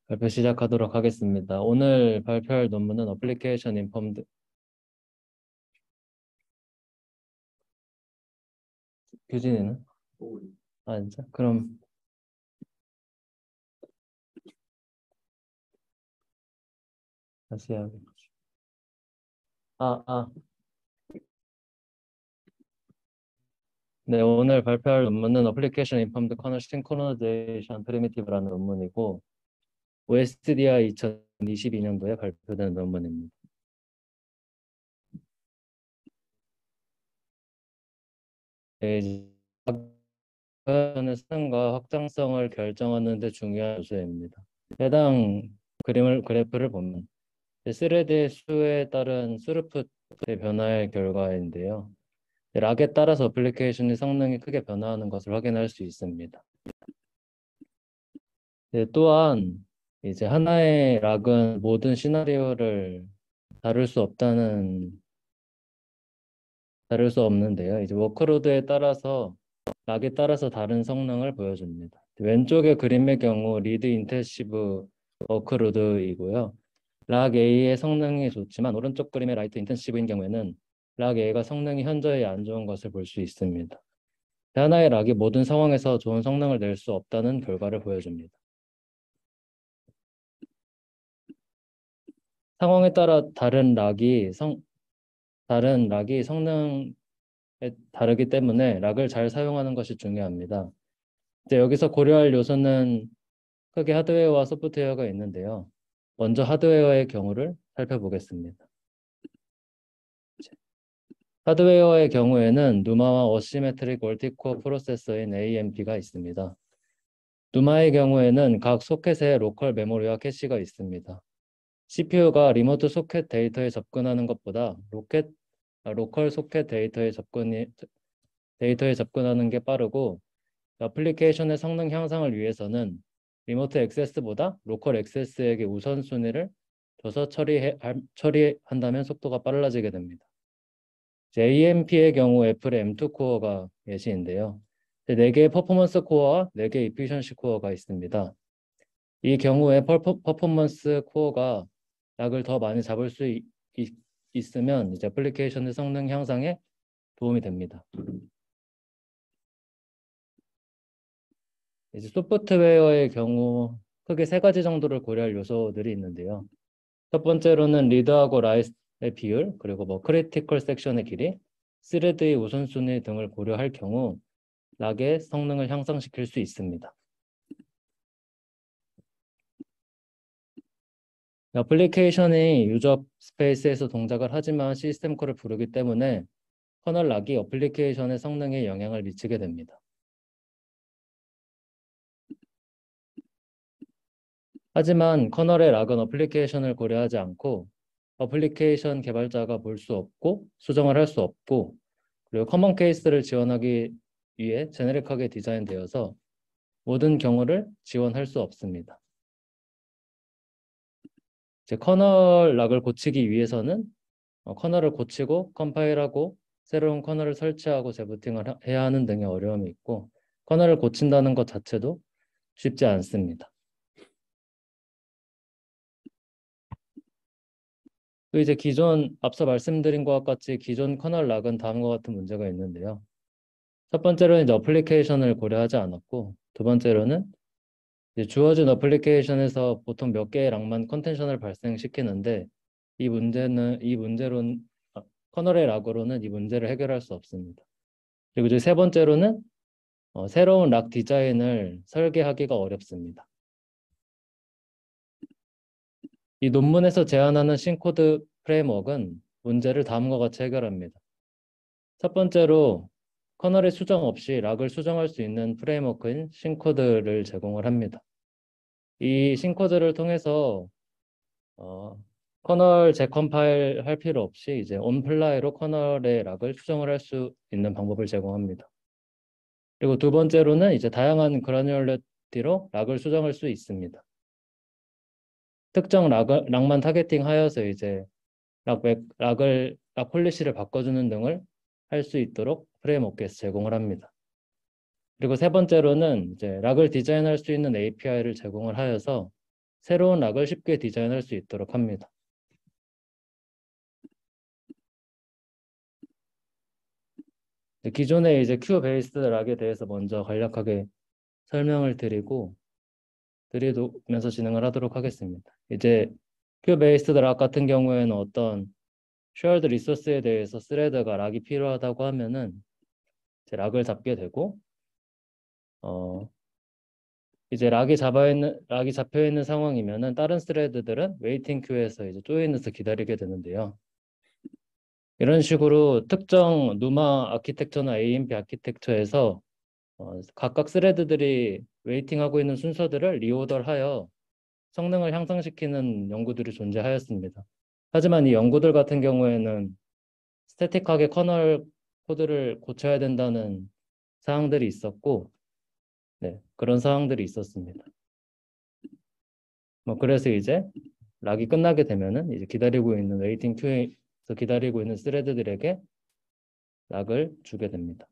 발표 시작하도록 하겠습니다. 오늘 발표할 논문은 어플리케이션 인폼드 규진이는? 아 진짜? 그럼 다시 하고. 아, 아. 네, 오늘 발표할 논문은 어플리케이션 인폼드 커널 싱크로나이제이션 프리미티브라는 논문이고 OSDI 2022년도에 발표된 논문입니다. 네, 이제 의 수능과 확장성을 결정하는 데 중요한 요소입니다. 해당 그래프를 보면 스레드의 수에 따른 스루풋의 변화의 결과인데요. 락에 따라서 어플리케이션의 성능이 크게 변화하는 것을 확인할 수 있습니다. 네, 또한 이제 하나의 락은 모든 시나리오를 다룰 수 없다는 다룰 수 없는데요. 이제 워크로드에 따라서 락에 따라서 다른 성능을 보여줍니다. 왼쪽의 그림의 경우 리드 인텐시브 워크로드이고요. 락 A의 성능이 좋지만 오른쪽 그림의 라이트 인텐시브인 경우에는 락 A가 성능이 현저히 안 좋은 것을 볼 수 있습니다. 하나의 락이 모든 상황에서 좋은 성능을 낼 수 없다는 결과를 보여줍니다. 상황에 따라 다른 락이 성능에 다르기 때문에 락을 잘 사용하는 것이 중요합니다. 이제 여기서 고려할 요소는 크게 하드웨어와 소프트웨어가 있는데요. 먼저 하드웨어의 경우를 살펴보겠습니다. 하드웨어의 경우에는 누마와 어시메트릭 멀티코어 프로세서인 AMP가 있습니다. 누마의 경우에는 각 소켓에 로컬 메모리와 캐시가 있습니다. CPU가 리모트 소켓 데이터에 접근하는 것보다 로컬 소켓 데이터에 접근하는 게 빠르고 애플리케이션의 성능 향상을 위해서는 리모트 액세스보다 로컬 액세스에게 우선순위를 줘서 처리한다면 속도가 빨라지게 됩니다. JMP의 경우 애플의 M2 코어가 예시인데요. 4개의 퍼포먼스 코어와 4개의 이피션시 코어가 있습니다. 이 경우에 퍼포먼스 코어가 락을 더 많이 잡을 수 있으면 이제 애플리케이션의 성능 향상에 도움이 됩니다. 이제 소프트웨어의 경우 크게 3가지 정도를 고려할 요소들이 있는데요. 첫 번째로는 리드하고 라이트의 비율, 그리고 크리티컬 섹션의 길이, 스레드의 우선순위 등을 고려할 경우 락의 성능을 향상시킬 수 있습니다. 애플리케이션이 유저 스페이스에서 동작을 하지만 시스템 콜을 부르기 때문에 커널 락이 애플리케이션의 성능에 영향을 미치게 됩니다. 하지만 커널의 락은 애플리케이션을 고려하지 않고 애플리케이션 개발자가 볼 수 없고 수정을 할 수 없고 그리고 커먼 케이스를 지원하기 위해 제네릭하게 디자인되어서 모든 경우를 지원할 수 없습니다. 이제 커널 락을 고치기 위해서는 커널을 고치고 컴파일하고 새로운 커널을 설치하고 재부팅을 해야 하는 등의 어려움이 있고 커널을 고친다는 것 자체도 쉽지 않습니다. 또 이제 앞서 말씀드린 것과 같이 기존 커널 락은 다음과 같은 문제가 있는데요. 첫 번째로는 이제 어플리케이션을 고려하지 않았고 두 번째로는 이제 주어진 어플리케이션에서 보통 몇 개의 락만 컨텐션을 발생시키는데 이 문제로는 커널의 락으로는 이 문제를 해결할 수 없습니다. 그리고 이제 세 번째로는 새로운 락 디자인을 설계하기가 어렵습니다. 이 논문에서 제안하는 신코드 프레임워크는 문제를 다음과 같이 해결합니다. 첫 번째로 커널의 수정 없이 락을 수정할 수 있는 프레임워크인 신코드를 제공을 합니다. 이 신코드를 통해서 커널 재컴파일 할 필요 없이 이제 온플라이로 커널의 락을 수정을 할 수 있는 방법을 제공합니다. 그리고 두 번째로는 이제 다양한 그라뉴얼리티로 락을 수정할 수 있습니다. 특정 락만 타겟팅하여서 이제 락 폴리시를 바꿔주는 등을 할 수 있도록 프레임워크에서 제공을 합니다. 그리고 세 번째로는 이제 락을 디자인할 수 있는 API를 제공을 하여서 새로운 락을 쉽게 디자인할 수 있도록 합니다. 기존의 이제 큐 베이스드 락에 대해서 먼저 간략하게 설명을 드리면서 진행을 하도록 하겠습니다. 이제 큐 베이스드 락 같은 경우에는 어떤 shared 리소스에 대해서 스레드가 락이 필요하다고 하면은 이제 락을 잡게 되고 이제 락이 잡혀 있는 상황이면은 다른 스레드들은 웨이팅 큐에서 이제 조인해서 기다리게 되는데요. 이런 식으로 특정 누마 아키텍처나 AMP 아키텍처에서 각각 스레드들이 웨이팅하고 있는 순서들을 리오더하여 성능을 향상시키는 연구들이 존재하였습니다. 하지만 이 연구들 같은 경우에는 스태틱하게 커널 코드를 고쳐야 된다는 사항들이 있었고, 네, 그런 사항들이 있었습니다. 그래서 이제 락이 끝나게 되면은 이제 기다리고 있는 웨이팅 큐에서 기다리고 있는 스레드들에게 락을 주게 됩니다.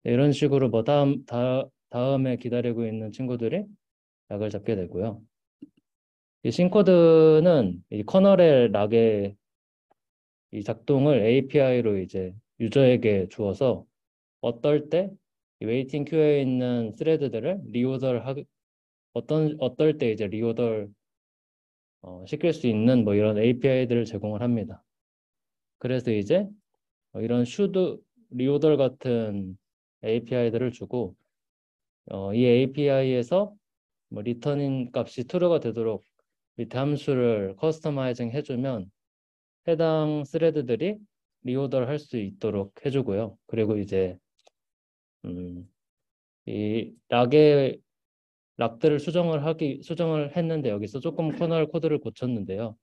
네, 이런 식으로 다음에 기다리고 있는 친구들이 락을 잡게 되고요. 이 신코드는 이 커널의 락의 이 작동을 API로 이제 유저에게 주어서 어떨 때 웨이팅 큐에 있는 스레드들을 어떨 때 이제 리오더를 시킬 수 있는 이런 API들을 제공을 합니다. 그래서 이제 이런 should 리오더 같은 API들을 주고 이 API에서 리턴인 값이 true가 되도록 밑에 함수를 커스터마이징 해주면 해당 스레드들이 리오더를 할 수 있도록 해주고요. 그리고 이제 이 락들을 수정을 했는데 여기서 조금 커널 코드를 고쳤는데요.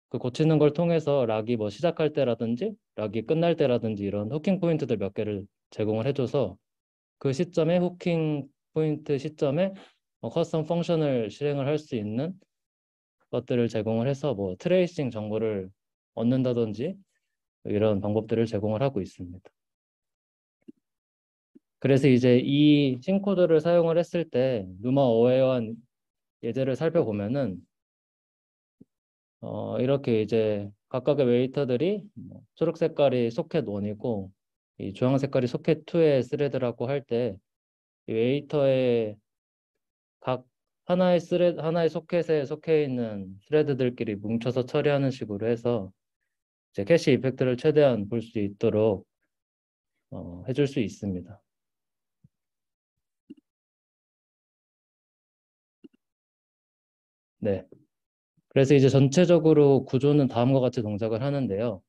그 고치는 걸 통해서 락이 시작할 때라든지 락이 끝날 때라든지 이런 후킹 포인트들 몇 개를 제공을 해줘서 그 시점에 후킹 포인트 시점에 커스텀 펑션을 실행을 할 수 있는 것들을 제공을 해서 트레이싱 정보를 얻는다든지 이런 방법들을 제공을 하고 있습니다. 그래서 이제 이 싱코드를 사용을 했을 때 누마 어웨어한 예제를 살펴보면은 이렇게 이제 각각의 웨이터들이 초록 색깔이 소켓 1이고 이 주황 색깔이 소켓 2의 스레드라고 할 때 이 웨이터의 각 하나의 소켓에 속해 있는 스레드들끼리 뭉쳐서 처리하는 식으로 해서 이제 캐시 이펙트를 최대한 볼 수 있도록 해줄 수 있습니다. 네. 그래서 이제 전체적으로 구조는 다음과 같이 동작을 하는데요.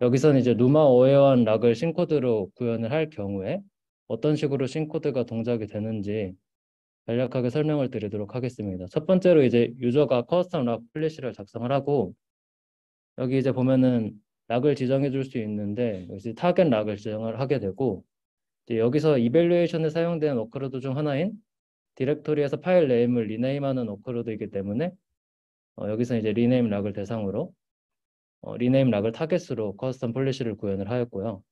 여기서는 이제 누마 어웨어한 락을 신코드로 구현을 할 경우에 어떤 식으로 신코드가 동작이 되는지 간략하게 설명을 드리도록 하겠습니다. 첫 번째로 이제 유저가 커스텀 락 플래시를 작성을 하고 여기 이제 보면은 락을 지정해 줄 수 있는데 이제 타겟 락을 지정을 하게 되고 이제 여기서 이벨루에이션에 사용되는 워크로드 중 하나인 디렉토리에서 파일 네임을 리네임하는 워크로드이기 때문에 여기서 이제 리네임 락을 대상으로 리네임 락을 타겟으로 커스텀 폴리시를 구현을 하였고요.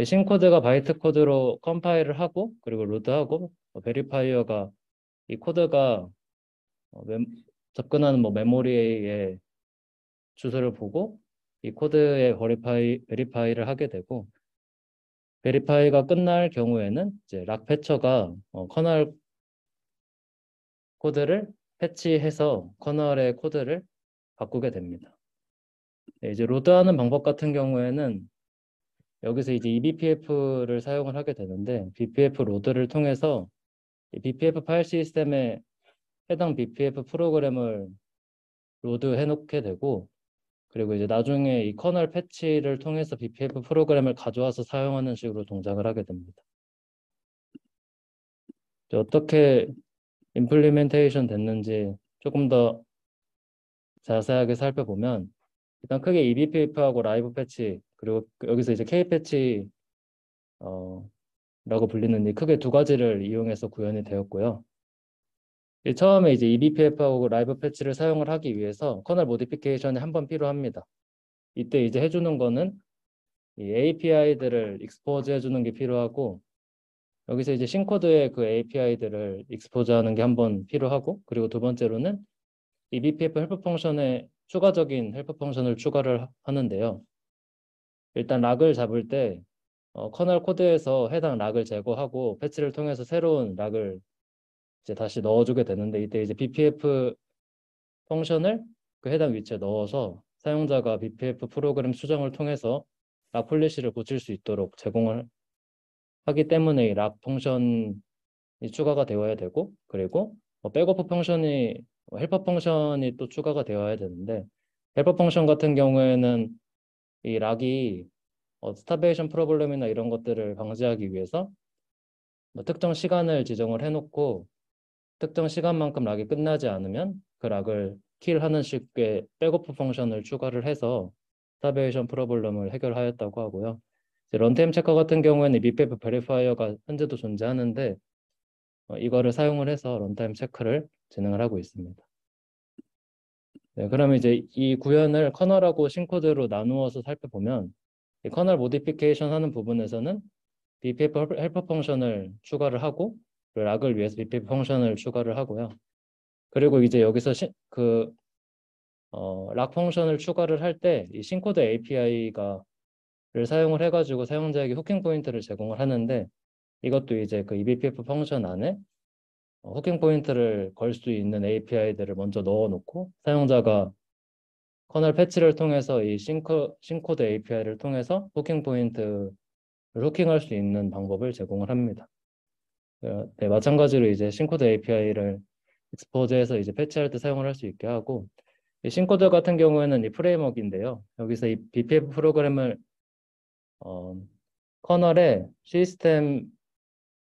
신코드가 바이트 코드로 컴파일을 하고 그리고 로드하고 베리파이어가 이 코드가 접근하는 메모리의 주소를 보고 이 코드의 베리파이를 하게 되고 베리파이가 끝날 경우에는 이제 락 패처가 커널 코드를 패치해서 커널의 코드를 바꾸게 됩니다. 네, 이제 로드하는 방법 같은 경우에는 여기서 이제 eBPF를 사용을 하게 되는데 BPF 로드를 통해서 BPF 파일 시스템에 해당 BPF 프로그램을 로드해 놓게 되고 그리고 이제 나중에 이 커널 패치를 통해서 BPF 프로그램을 가져와서 사용하는 식으로 동작을 하게 됩니다. 어떻게 임플리멘테이션 됐는지 조금 더 자세하게 살펴보면 일단 크게 eBPF하고 라이브 패치 그리고 여기서 이제 K 패치 라고 불리는 이 크게 두 가지를 이용해서 구현이 되었고요. 처음에 이제 eBPF하고 라이브 패치를 사용을 하기 위해서 커널 모디피케이션이 한 번 필요합니다. 이때 이제 해주는 거는 이 API들을 익스포즈 해주는 게 필요하고 여기서 이제 신코드의 그 API들을 익스포즈하는 게 한번 필요하고, 그리고 두 번째로는 이 BPF 헬프 펑션에 추가적인 헬프 펑션을 추가를 하는데요. 일단 락을 잡을 때 커널 코드에서 해당 락을 제거하고 패치를 통해서 새로운 락을 이제 다시 넣어주게 되는데, 이때 이제 BPF 펑션을 그 해당 위치에 넣어서 사용자가 BPF 프로그램 수정을 통해서 락 폴리시를 고칠 수 있도록 제공을 하기 때문에 이 락 펑션이 추가가 되어야 되고, 그리고 백오프 펑션이 헬퍼 펑션이 또 추가가 되어야 되는데, 헬퍼 펑션 같은 경우에는 이 락이 스타베이션 프로블럼이나 이런 것들을 방지하기 위해서 특정 시간을 지정을 해놓고 특정 시간만큼 락이 끝나지 않으면 그 락을 킬하는 식의 백오프 펑션을 추가를 해서 스타베이션 프로블럼을 해결하였다고 하고요. 런타임 체커 같은 경우에는 BPF 베리파이어가 현재도 존재하는데 이거를 사용을 해서 런타임 체크를 진행을 하고 있습니다. 네, 그러면 이제 이 구현을 커널하고 신코드로 나누어서 살펴보면, 이 커널 모디피케이션 하는 부분에서는 BPF 헬퍼 펑션을 추가를 하고, 락을 위해서 BPF 펑션을 추가를 하고요. 그리고 이제 여기서 락 펑션을 추가를 할 때 이 신코드 API를 사용을 해가지고 사용자에게 후킹 포인트를 제공을 하는데, 이것도 이제 그 eBPF 펑션 안에 후킹 포인트를 걸 수 있는 API들을 먼저 넣어놓고 사용자가 커널 패치를 통해서 이 신코드 API를 통해서 후킹 포인트를 후킹할 수 있는 방법을 제공을 합니다. 네, 마찬가지로 이제 신코드 API를 익스포즈해서 이제 패치할 때 사용을 할 수 있게 하고, 이 신코드 같은 경우에는 이 프레임워크인데요. 여기서 이 BPF 프로그램을 커널에 시스템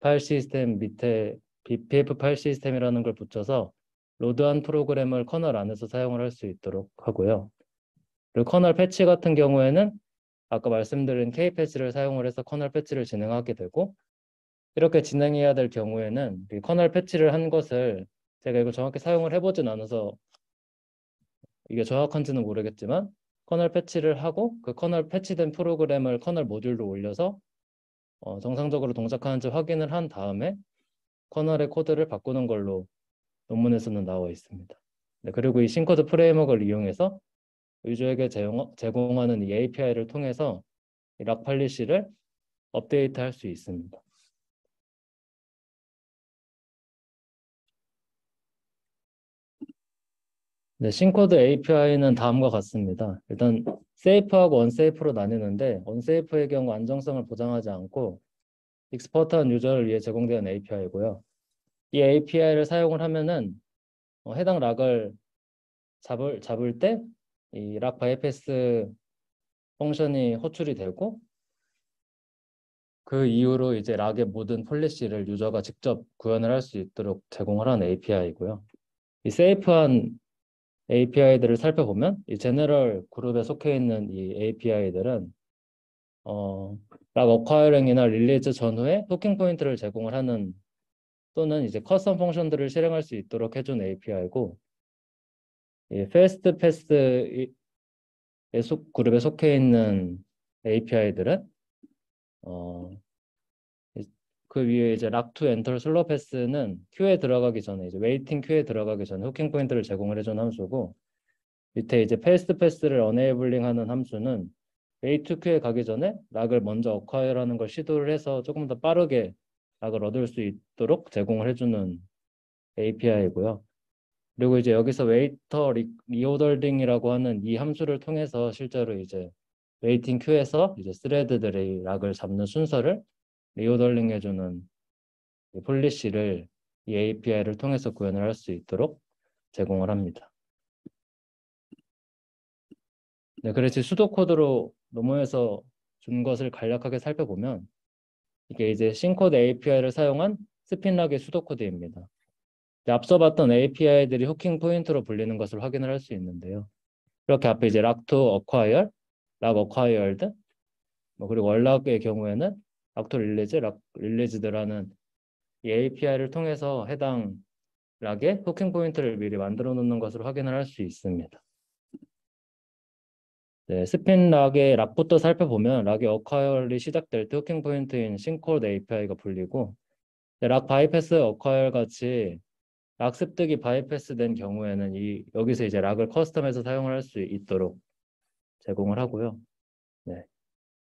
파일 시스템 밑에 BPF 파일 시스템이라는 걸 붙여서 로드한 프로그램을 커널 안에서 사용을 할 수 있도록 하고요. 그리고 커널 패치 같은 경우에는 아까 말씀드린 K-패치를 사용을 해서 커널 패치를 진행하게 되고, 이렇게 진행해야 될 경우에는 이 커널 패치를 한 것을 제가 이걸 정확히 사용을 해보진 않아서 이게 정확한지는 모르겠지만, 커널 패치를 하고 그 커널 패치된 프로그램을 커널 모듈로 올려서 정상적으로 동작하는지 확인을 한 다음에 커널의 코드를 바꾸는 걸로 논문에서는 나와 있습니다. 네, 그리고 이 신코드 프레임워크를 이용해서 유저에게 제공하는 이 API를 통해서 이 락 팔리시를 업데이트할 수 있습니다. 네, 신코드 API는 다음과 같습니다. 일단 세이프하고 언세이프로 나뉘는데, 언세이프의 경우 안정성을 보장하지 않고 익스퍼트한 유저를 위해 제공되는 API고요. 이 API를 사용을 하면은 해당 락을 잡을 때 이 락 바이패스 펑션이 호출이 되고, 그 이후로 이제 락의 모든 폴리시를 유저가 직접 구현을 할 수 있도록 제공을 하는 API이고요. 이 세이프한 API들을 살펴보면 이 제너럴 그룹에 속해 있는 이 API들은 락 어콰이링이나 릴리즈 전후에 후킹 포인트를 제공을 하는, 또는 이제 커스텀 펑션들을 실행할 수 있도록 해준 API고, 이 패스트 패스의 그룹에 속해 있는 API들은 그 위에 이제 락투 엔터 슬로 패스는 큐에 들어가기 전에, 이제 웨이팅 큐에 들어가기 전에 후킹 포인트를 제공을 해준 함수고, 밑에 이제 패스트 패스를 어네이블링 하는 함수는 웨이트 큐에 가기 전에 락을 먼저 어콰이어라는 걸 시도를 해서 조금 더 빠르게 락을 얻을 수 있도록 제공을 해주는 API이고요. 그리고 이제 여기서 웨이터 리오더링이라고 하는 이 함수를 통해서 실제로 이제 웨이팅 큐에서 이제 스레드들의 락을 잡는 순서를 리오더링 해주는 이 폴리시를 이 API를 통해서 구현을 할 수 있도록 제공을 합니다. 네, 그래서 수도 코드로 논문에서 준 것을 간략하게 살펴보면, 이게 이제 신코드 API를 사용한 스핀락의 수도 코드입니다. 앞서 봤던 API들이 후킹 포인트로 불리는 것을 확인을 할 수 있는데요. 이렇게 앞에 이제 락투 어콰이어, 락 어콰이어드, 그리고 월락의 경우에는 락투 릴리즈, 락 릴리즈드라는 이 API를 통해서 해당 락의 후킹 포인트를 미리 만들어 놓는 것을 확인을 할 수 있습니다. 네, 스핀 락의 락부터 살펴보면 락의 어카열이 시작될 때 후킹 포인트인 신코드 API가 불리고, 락 바이패스 어커일 같이 락 습득이 바이패스 된 경우에는 여기서 이제 락을 커스텀해서 사용을 할 수 있도록 제공을 하고요. 네.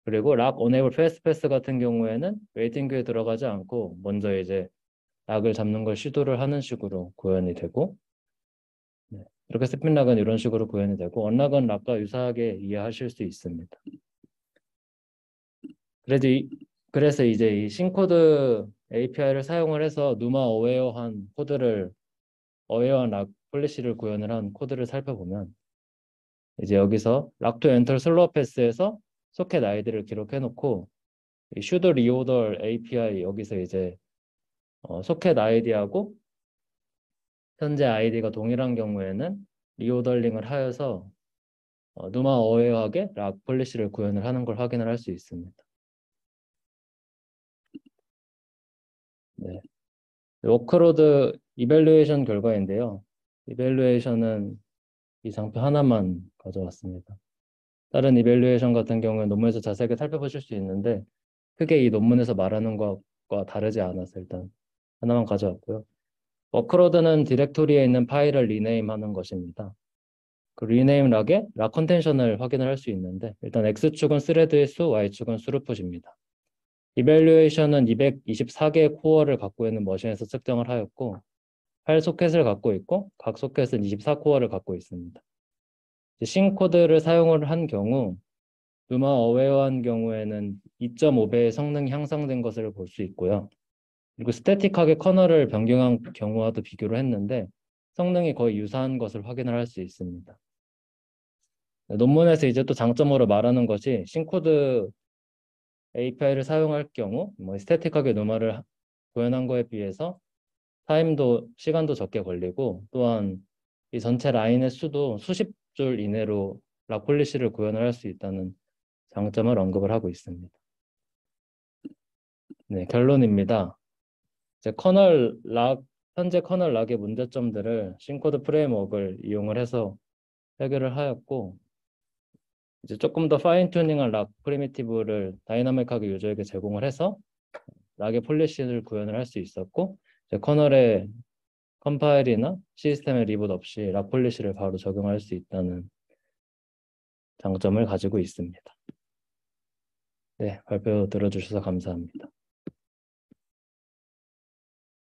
그리고 락 언에이블 패스트 패스 같은 경우에는 웨이팅 큐에 들어가지 않고 먼저 이제 락을 잡는 걸 시도를 하는 식으로 구현이 되고, 네. 이렇게 스핀 락은 이런 식으로 구현이 되고, 언락은 락과 유사하게 이해하실 수 있습니다. 그래도 그래서 이제 이 신코드 API를 사용을 해서 누마 어웨어한 코드를 어웨어한 락 폴리시를 구현을 한 코드를 살펴보면 이제 여기서 락투 엔터 슬로우 패스에서 소켓 아이디를 기록해 놓고 이 슈도 리오더 API 여기서 이제 소켓 아이디하고 현재 아이디가 동일한 경우에는 리오더링을 하여서 누마 어웨어하게 락 폴리시를 구현을 하는 걸 확인을 할 수 있습니다. 네. 워크로드 이밸루에이션 결과인데요. 이밸루에이션은 이 장표 하나만 가져왔습니다. 다른 이밸루에이션 같은 경우는 논문에서 자세하게 살펴보실 수 있는데 크게 이 논문에서 말하는 것과 다르지 않아서 일단 하나만 가져왔고요. 워크로드는 디렉토리에 있는 파일을 리네임하는 것입니다. 그 리네임 락에 락 컨텐션을 확인을 할 수 있는데 일단 X축은 스레드의 수, Y축은 스루풋입니다. 이밸류에이션은 224개의 코어를 갖고 있는 머신에서 측정을 하였고 8소켓을 갖고 있고 각 소켓은 24코어를 갖고 있습니다. 싱코드를 사용을 한 경우 누마 어웨어한 경우에는 2.5배의 성능이 향상된 것을 볼 수 있고요. 그리고 스태틱하게 커널을 변경한 경우와도 비교를 했는데 성능이 거의 유사한 것을 확인을 할 수 있습니다. 논문에서 이제 또 장점으로 말하는 것이 싱코드 API를 사용할 경우 뭐 스태틱하게 누마를 구현한 거에 비해서 시간도 적게 걸리고 또한 이 전체 라인의 수도 수십 줄 이내로 락 폴리시를 구현을 할 수 있다는 장점을 언급을 하고 있습니다. 네, 결론입니다. 이제 현재 커널 락의 문제점들을 싱코드 프레임워크를 이용을 해서 해결을 하였고 이제 조금 더 파인 튜닝한 락 프리미티브를 다이나믹하게 유저에게 제공을 해서 락의 폴리시를 구현을 할 수 있었고 이제 커널의 컴파일이나 시스템의 리봇 없이 락 폴리시를 바로 적용할 수 있다는 장점을 가지고 있습니다. 네, 발표 들어주셔서 감사합니다.